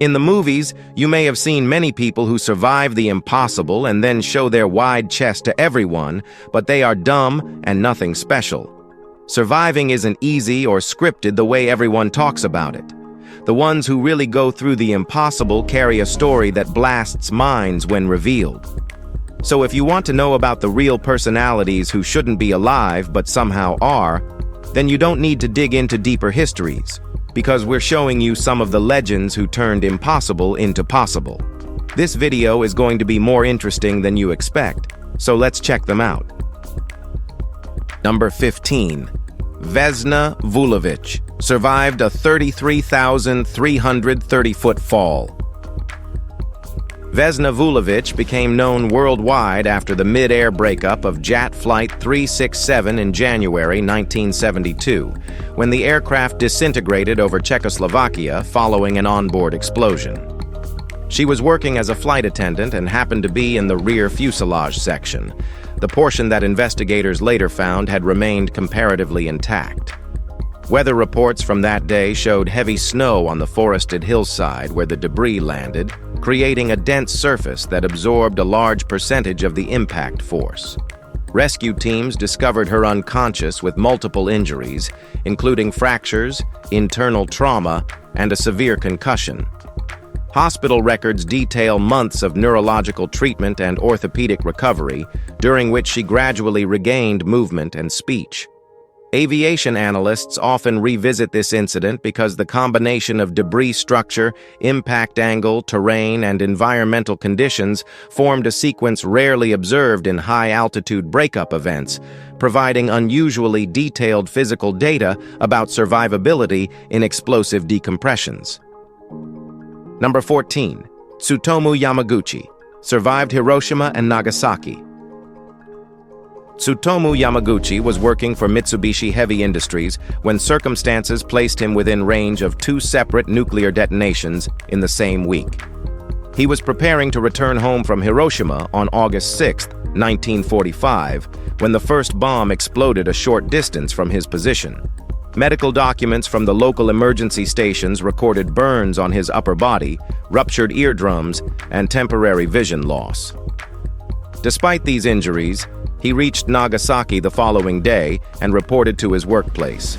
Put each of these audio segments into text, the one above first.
In the movies, you may have seen many people who survive the impossible and then show their wide chest to everyone, but they are dumb and nothing special. Surviving isn't easy or scripted the way everyone talks about it. The ones who really go through the impossible carry a story that blasts minds when revealed. So if you want to know about the real personalities who shouldn't be alive but somehow are, then you don't need to dig into deeper histories, because we're showing you some of the legends who turned impossible into possible. This video is going to be more interesting than you expect, so let's check them out. Number 15. Vesna Vulovic survived a 33,330-foot fall. Vesna Vulovic became known worldwide after the mid-air breakup of Jet Flight 367 in January 1972, when the aircraft disintegrated over Czechoslovakia following an onboard explosion. She was working as a flight attendant and happened to be in the rear fuselage section, the portion that investigators later found had remained comparatively intact. Weather reports from that day showed heavy snow on the forested hillside where the debris landed, creating a dense surface that absorbed a large percentage of the impact force. Rescue teams discovered her unconscious with multiple injuries, including fractures, internal trauma, and a severe concussion. Hospital records detail months of neurological treatment and orthopedic recovery, during which she gradually regained movement and speech. Aviation analysts often revisit this incident because the combination of debris structure, impact angle, terrain, and environmental conditions formed a sequence rarely observed in high-altitude breakup events, providing unusually detailed physical data about survivability in explosive decompressions. Number 14. Tsutomu Yamaguchi survived Hiroshima and Nagasaki. Tsutomu Yamaguchi was working for Mitsubishi Heavy Industries when circumstances placed him within range of 2 separate nuclear detonations in the same week. He was preparing to return home from Hiroshima on August 6, 1945, when the first bomb exploded a short distance from his position. Medical documents from the local emergency stations recorded burns on his upper body, ruptured eardrums, and temporary vision loss. Despite these injuries, he reached Nagasaki the following day and reported to his workplace.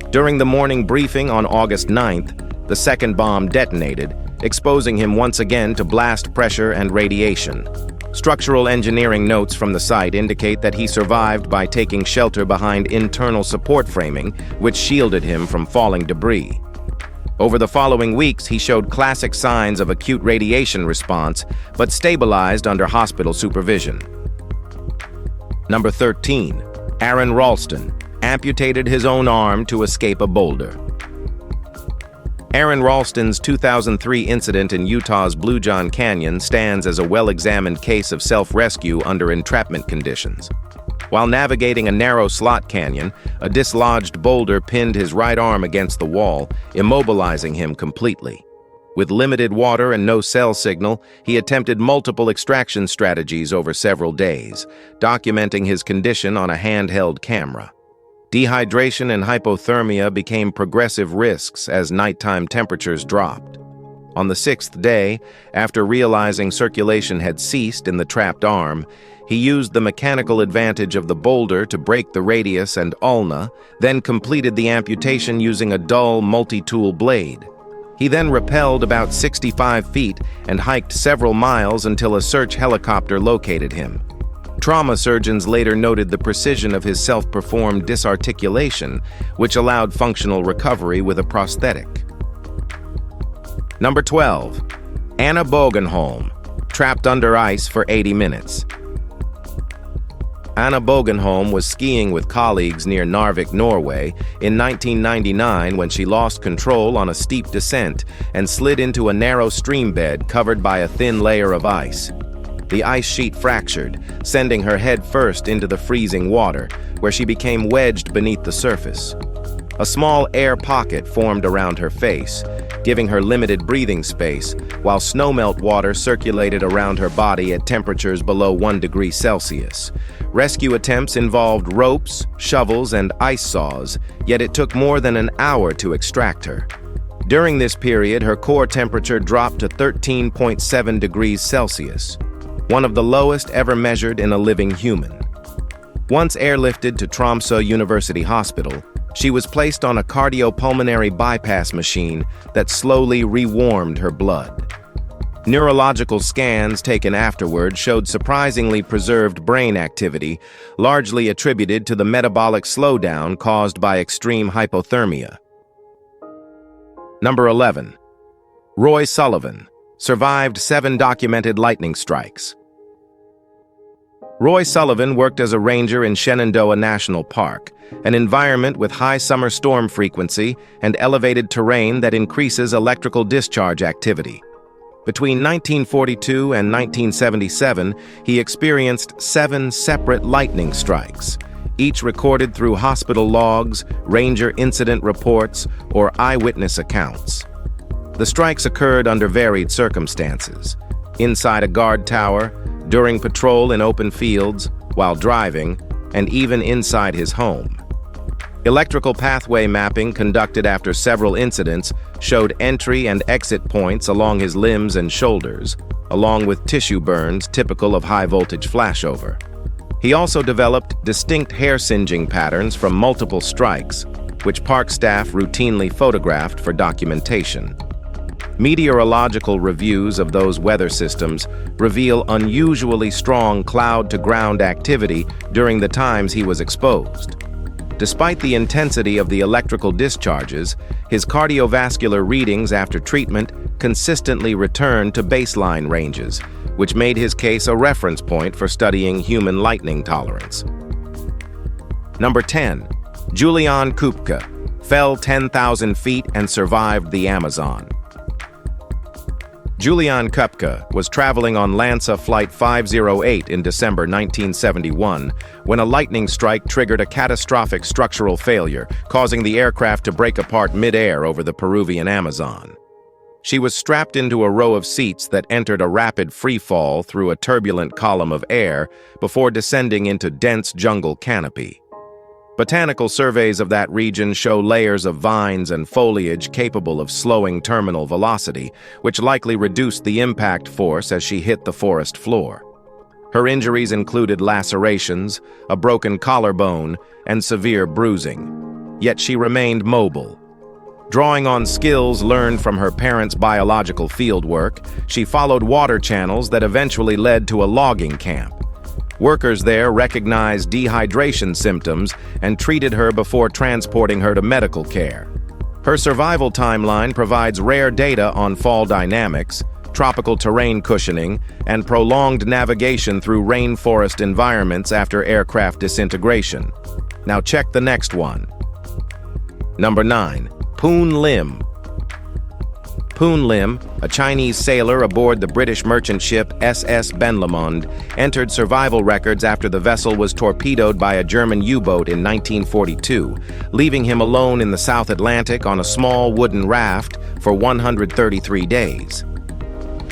During the morning briefing on August 9th, the second bomb detonated, exposing him once again to blast pressure and radiation. Structural engineering notes from the site indicate that he survived by taking shelter behind internal support framing, which shielded him from falling debris. Over the following weeks, he showed classic signs of acute radiation response, but stabilized under hospital supervision. Number 13. Aron Ralston amputated his own arm to escape a boulder. Aron Ralston's 2003 incident in Utah's Blue John Canyon stands as a well-examined case of self-rescue under entrapment conditions. While navigating a narrow slot canyon, a dislodged boulder pinned his right arm against the wall, immobilizing him completely. With limited water and no cell signal, he attempted multiple extraction strategies over several days, documenting his condition on a handheld camera. Dehydration and hypothermia became progressive risks as nighttime temperatures dropped. On the 6th day, after realizing circulation had ceased in the trapped arm, he used the mechanical advantage of the boulder to break the radius and ulna, then completed the amputation using a dull multi-tool blade. He then rappelled about 65 feet and hiked several miles until a search helicopter located him. Trauma surgeons later noted the precision of his self-performed disarticulation, which allowed functional recovery with a prosthetic. Number 12. Anna Bogenholm, trapped under ice for 80 minutes. Anna Bogenholm was skiing with colleagues near Narvik, Norway, in 1999 when she lost control on a steep descent and slid into a narrow stream bed covered by a thin layer of ice. The ice sheet fractured, sending her head first into the freezing water, where she became wedged beneath the surface. A small air pocket formed around her face, giving her limited breathing space, while snowmelt water circulated around her body at temperatures below 1 degree Celsius. Rescue attempts involved ropes, shovels, and ice saws, yet it took more than an hour to extract her. During this period, her core temperature dropped to 13.7 degrees Celsius, one of the lowest ever measured in a living human. Once airlifted to Tromsø University Hospital, she was placed on a cardiopulmonary bypass machine that slowly rewarmed her blood. Neurological scans taken afterward showed surprisingly preserved brain activity, largely attributed to the metabolic slowdown caused by extreme hypothermia. Number 11. Roy Sullivan survived 7 documented lightning strikes. Roy Sullivan worked as a ranger in Shenandoah National Park, an environment with high summer storm frequency and elevated terrain that increases electrical discharge activity. Between 1942 and 1977, he experienced 7 separate lightning strikes, each recorded through hospital logs, ranger incident reports, or eyewitness accounts. The strikes occurred under varied circumstances: inside a guard tower, during patrol in open fields, while driving, and even inside his home. Electrical pathway mapping conducted after several incidents showed entry and exit points along his limbs and shoulders, along with tissue burns typical of high-voltage flashover. He also developed distinct hair-singeing patterns from multiple strikes, which park staff routinely photographed for documentation. Meteorological reviews of those weather systems reveal unusually strong cloud-to-ground activity during the times he was exposed. Despite the intensity of the electrical discharges, his cardiovascular readings after treatment consistently returned to baseline ranges, which made his case a reference point for studying human lightning tolerance. Number 10. Julian Kupke fell 10,000 feet and survived the Amazon. Julian Kupke was traveling on LANSA Flight 508 in December 1971 when a lightning strike triggered a catastrophic structural failure, causing the aircraft to break apart mid-air over the Peruvian Amazon. She was strapped into a row of seats that entered a rapid free-fall through a turbulent column of air before descending into dense jungle canopy. Botanical surveys of that region show layers of vines and foliage capable of slowing terminal velocity, which likely reduced the impact force as she hit the forest floor. Her injuries included lacerations, a broken collarbone, and severe bruising. Yet she remained mobile. Drawing on skills learned from her parents' biological fieldwork, she followed water channels that eventually led to a logging camp. Workers there recognized dehydration symptoms and treated her before transporting her to medical care. Her survival timeline provides rare data on fall dynamics, tropical terrain cushioning, and prolonged navigation through rainforest environments after aircraft disintegration. Now check the next one. Number 9. Poon Lim. Poon Lim, a Chinese sailor aboard the British merchant ship SS Ben Lomond, entered survival records after the vessel was torpedoed by a German U-boat in 1942, leaving him alone in the South Atlantic on a small wooden raft for 133 days.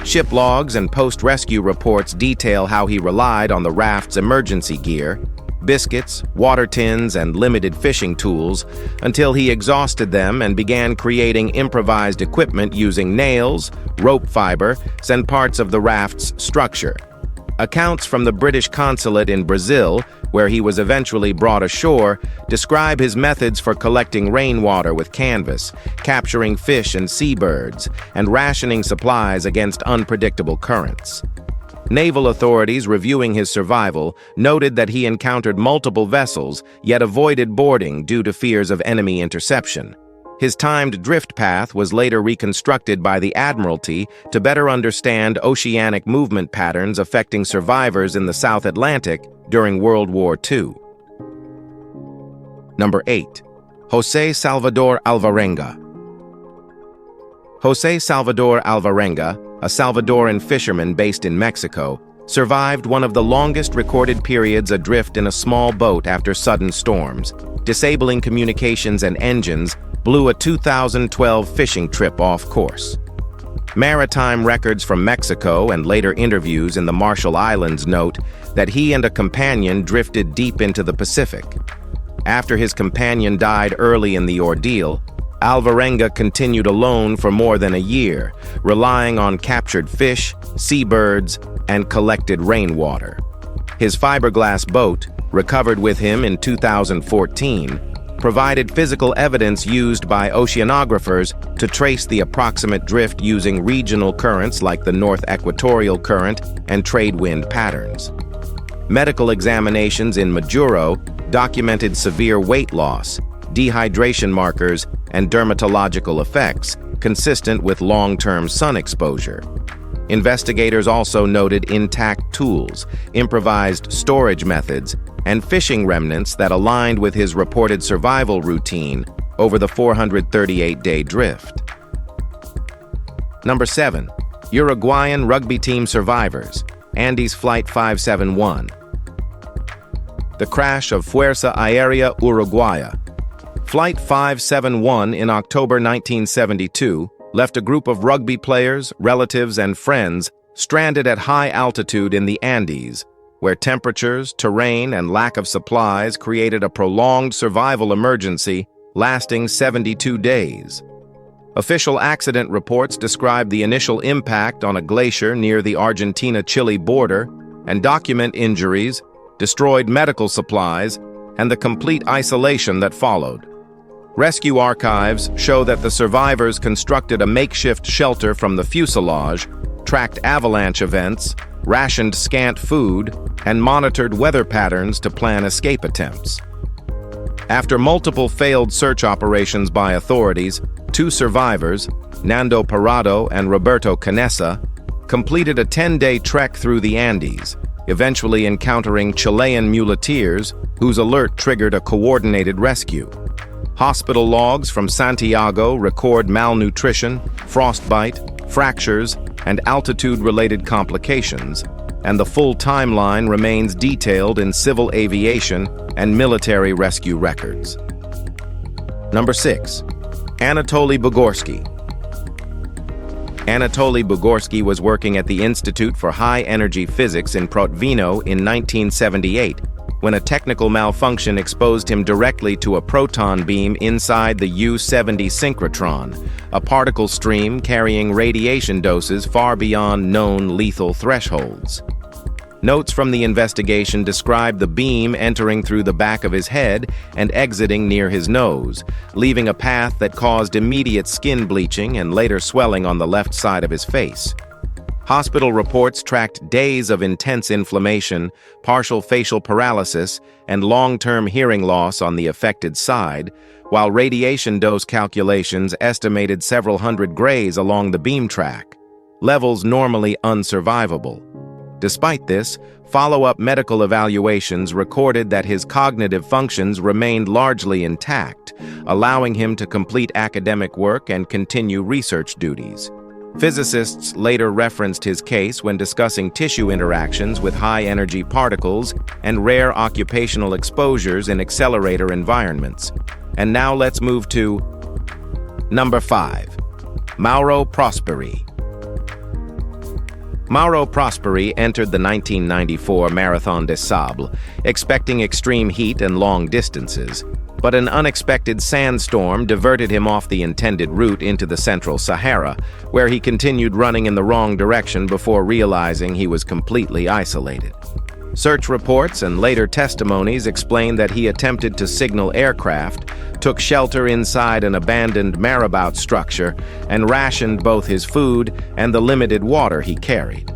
Ship logs and post-rescue reports detail how he relied on the raft's emergency gear, biscuits, water tins, and limited fishing tools until he exhausted them and began creating improvised equipment using nails, rope fiber, and parts of the raft's structure. Accounts from the British consulate in Brazil, where he was eventually brought ashore, describe his methods for collecting rainwater with canvas, capturing fish and seabirds, and rationing supplies against unpredictable currents. Naval authorities reviewing his survival noted that he encountered multiple vessels, yet avoided boarding due to fears of enemy interception. His timed drift path was later reconstructed by the Admiralty to better understand oceanic movement patterns affecting survivors in the South Atlantic during World War II. Number 8. José Salvador Alvarenga. José Salvador Alvarenga, a Salvadoran fisherman based in Mexico, survived one of the longest recorded periods adrift in a small boat after sudden storms. Disabling communications and engines blew a 2012 fishing trip off course. Maritime records from Mexico and later interviews in the Marshall Islands note that he and a companion drifted deep into the Pacific. After his companion died early in the ordeal, Alvarenga continued alone for more than a year, relying on captured fish, seabirds, and collected rainwater. His fiberglass boat, recovered with him in 2014, provided physical evidence used by oceanographers to trace the approximate drift using regional currents like the North Equatorial Current and trade wind patterns. Medical examinations in Majuro documented severe weight loss, dehydration markers, and dermatological effects consistent with long-term sun exposure. Investigators also noted intact tools, improvised storage methods, and fishing remnants that aligned with his reported survival routine over the 438-day drift. Number 7. Uruguayan rugby team survivors, Andes Flight 571. The crash of Fuerza Aérea Uruguaya. Flight 571 in October 1972 left a group of rugby players, relatives, and friends stranded at high altitude in the Andes, where temperatures, terrain, and lack of supplies created a prolonged survival emergency lasting 72 days. Official accident reports describe the initial impact on a glacier near the Argentina-Chile border and document injuries, destroyed medical supplies, and the complete isolation that followed. Rescue archives show that the survivors constructed a makeshift shelter from the fuselage, tracked avalanche events, rationed scant food, and monitored weather patterns to plan escape attempts. After multiple failed search operations by authorities, 2 survivors, Nando Parado and Roberto Canessa, completed a 10-day trek through the Andes, eventually encountering Chilean muleteers whose alert triggered a coordinated rescue. Hospital logs from Santiago record malnutrition, frostbite, fractures, and altitude-related complications, and the full timeline remains detailed in civil aviation and military rescue records. Number 6. Anatoly Bugorsky. Anatoly Bugorsky was working at the Institute for High-Energy Physics in Protvino in 1978 when a technical malfunction exposed him directly to a proton beam inside the U-70 synchrotron, a particle stream carrying radiation doses far beyond known lethal thresholds. Notes from the investigation describe the beam entering through the back of his head and exiting near his nose, leaving a path that caused immediate skin bleaching and later swelling on the left side of his face. Hospital reports tracked days of intense inflammation, partial facial paralysis, and long-term hearing loss on the affected side, while radiation dose calculations estimated several hundred grays along the beam track, levels normally unsurvivable. Despite this, follow-up medical evaluations recorded that his cognitive functions remained largely intact, allowing him to complete academic work and continue research duties. Physicists later referenced his case when discussing tissue interactions with high-energy particles and rare occupational exposures in accelerator environments. And now let's move to number 5. Mauro Prosperi. Mauro Prosperi entered the 1994 Marathon des Sables, expecting extreme heat and long distances, but an unexpected sandstorm diverted him off the intended route into the Central Sahara, where he continued running in the wrong direction before realizing he was completely isolated. Search reports and later testimonies explain that he attempted to signal aircraft, took shelter inside an abandoned marabout structure, and rationed both his food and the limited water he carried.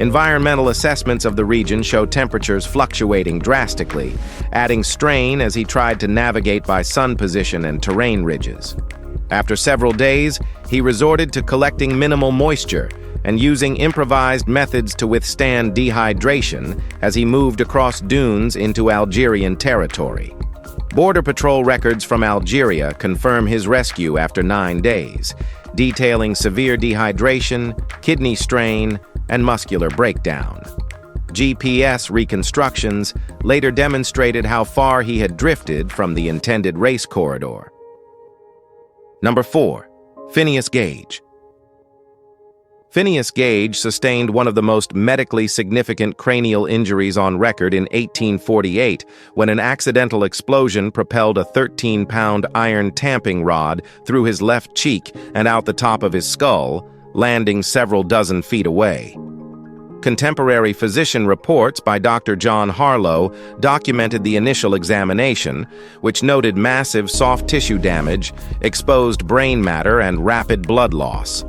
Environmental assessments of the region show temperatures fluctuating drastically, adding strain as he tried to navigate by sun position and terrain ridges. After several days, he resorted to collecting minimal moisture and using improvised methods to withstand dehydration as he moved across dunes into Algerian territory. Border Patrol records from Algeria confirm his rescue after 9 days, detailing severe dehydration, kidney strain, and muscular breakdown. GPS reconstructions later demonstrated how far he had drifted from the intended race corridor. Number 4. Phineas Gage. Phineas Gage sustained one of the most medically significant cranial injuries on record in 1848 when an accidental explosion propelled a 13-pound iron tamping rod through his left cheek and out the top of his skull, landing several dozen feet away. Contemporary physician reports by Dr. John Harlow documented the initial examination, which noted massive soft tissue damage, exposed brain matter, and rapid blood loss.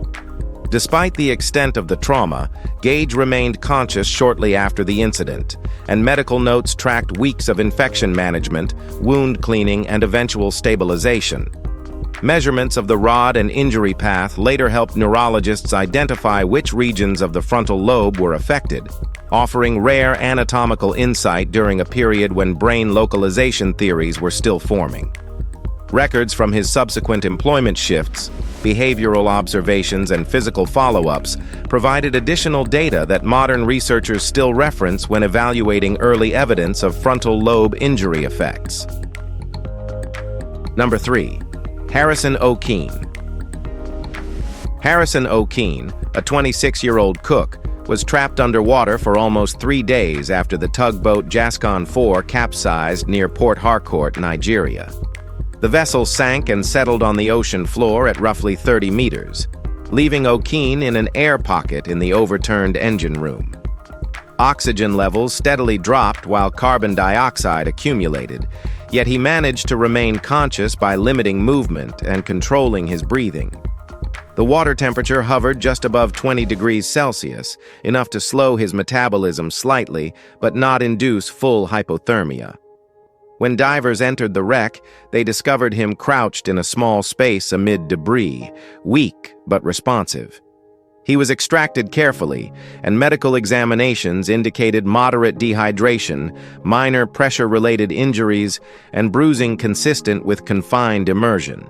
Despite the extent of the trauma, Gage remained conscious shortly after the incident, and medical notes tracked weeks of infection management, wound cleaning, and eventual stabilization. Measurements of the rod and injury path later helped neurologists identify which regions of the frontal lobe were affected, offering rare anatomical insight during a period when brain localization theories were still forming. Records from his subsequent employment shifts, behavioral observations, and physical follow-ups provided additional data that modern researchers still reference when evaluating early evidence of frontal lobe injury effects. Number 3. Harrison O'Keene. Harrison O'Keene, a 26-year-old cook, was trapped underwater for almost 3 days after the tugboat Jascon 4 capsized near Port Harcourt, Nigeria. The vessel sank and settled on the ocean floor at roughly 30 meters, leaving O'Keene in an air pocket in the overturned engine room. Oxygen levels steadily dropped while carbon dioxide accumulated, yet he managed to remain conscious by limiting movement and controlling his breathing. The water temperature hovered just above 20 degrees Celsius, enough to slow his metabolism slightly, but not induce full hypothermia. When divers entered the wreck, they discovered him crouched in a small space amid debris, weak but responsive. He was extracted carefully, and medical examinations indicated moderate dehydration, minor pressure-related injuries, and bruising consistent with confined immersion.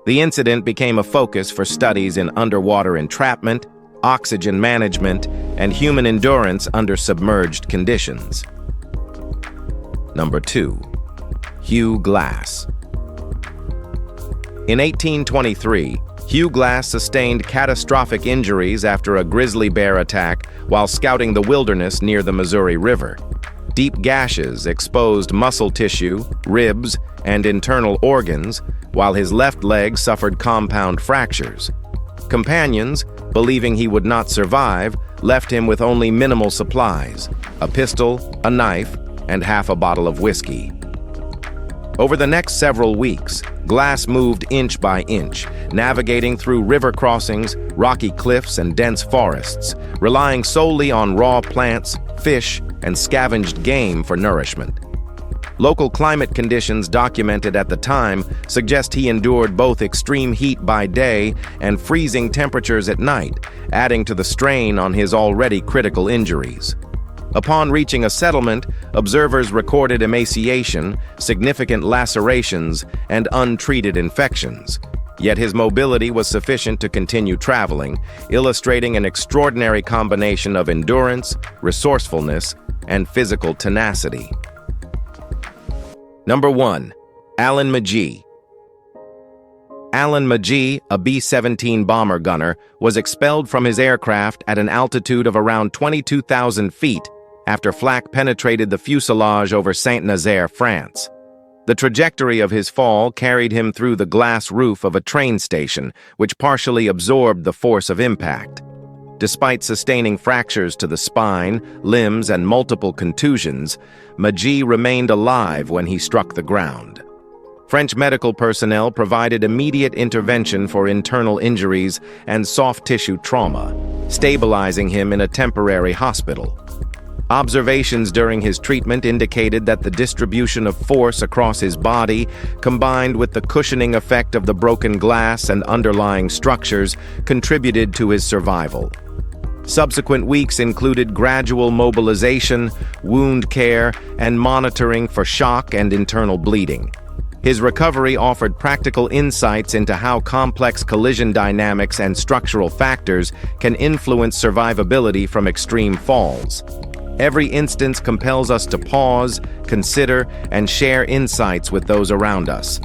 The incident became a focus for studies in underwater entrapment, oxygen management, and human endurance under submerged conditions. Number 2. Hugh Glass. In 1823, Hugh Glass sustained catastrophic injuries after a grizzly bear attack while scouting the wilderness near the Missouri River. Deep gashes exposed muscle tissue, ribs, and internal organs, while his left leg suffered compound fractures. Companions, believing he would not survive, left him with only minimal supplies: a pistol, a knife, and half a bottle of whiskey. Over the next several weeks, Glass moved inch by inch, navigating through river crossings, rocky cliffs, and dense forests, relying solely on raw plants, fish, and scavenged game for nourishment. Local climate conditions documented at the time suggest he endured both extreme heat by day and freezing temperatures at night, adding to the strain on his already critical injuries. Upon reaching a settlement, observers recorded emaciation, significant lacerations, and untreated infections. Yet his mobility was sufficient to continue traveling, illustrating an extraordinary combination of endurance, resourcefulness, and physical tenacity. Number 1. Alan McGee. Alan McGee, a B-17 bomber gunner, was expelled from his aircraft at an altitude of around 22,000 feet after flak penetrated the fuselage over Saint-Nazaire, France. The trajectory of his fall carried him through the glass roof of a train station, which partially absorbed the force of impact. Despite sustaining fractures to the spine, limbs, and multiple contusions, McGee remained alive when he struck the ground. French medical personnel provided immediate intervention for internal injuries and soft tissue trauma, stabilizing him in a temporary hospital. Observations during his treatment indicated that the distribution of force across his body, combined with the cushioning effect of the broken glass and underlying structures, contributed to his survival. Subsequent weeks included gradual mobilization, wound care, and monitoring for shock and internal bleeding. His recovery offered practical insights into how complex collision dynamics and structural factors can influence survivability from extreme falls. Every instance compels us to pause, consider, and share insights with those around us.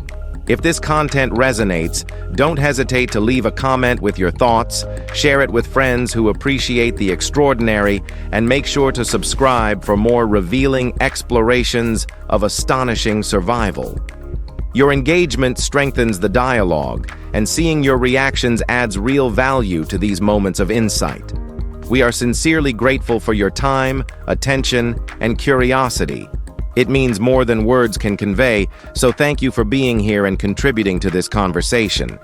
If this content resonates, don't hesitate to leave a comment with your thoughts, share it with friends who appreciate the extraordinary, and make sure to subscribe for more revealing explorations of astonishing survival. Your engagement strengthens the dialogue, and seeing your reactions adds real value to these moments of insight. We are sincerely grateful for your time, attention, and curiosity. It means more than words can convey, so thank you for being here and contributing to this conversation.